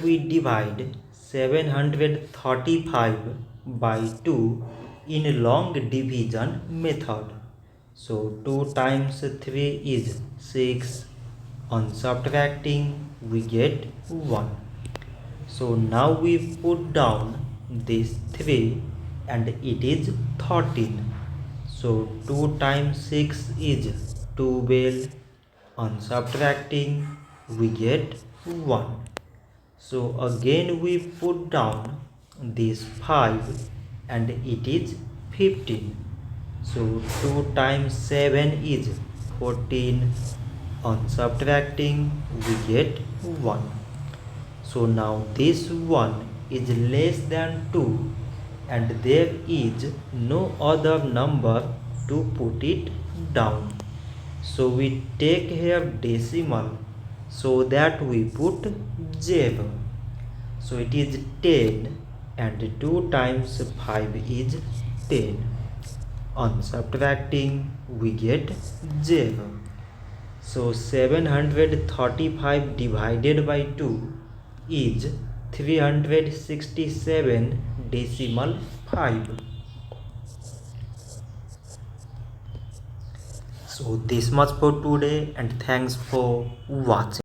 We divide 735 by 2 in long division method. So 2 times 3 is 6. On subtracting we get 1. So now we put down this 3 and it is 13. So 2 times 6 is 12. On subtracting we get 1. So again we put down this 5 and it is 15. So 2 times 7 is 14. On subtracting we get 1. So now this 1 is less than 2 and there is no other number to put it down. So we take here decimal so that we put 0. So it is 10 and 2 times 5 is 10. On subtracting we get 0. So 735 divided by 2 is 367 decimal 5. So this much for today and thanks for watching.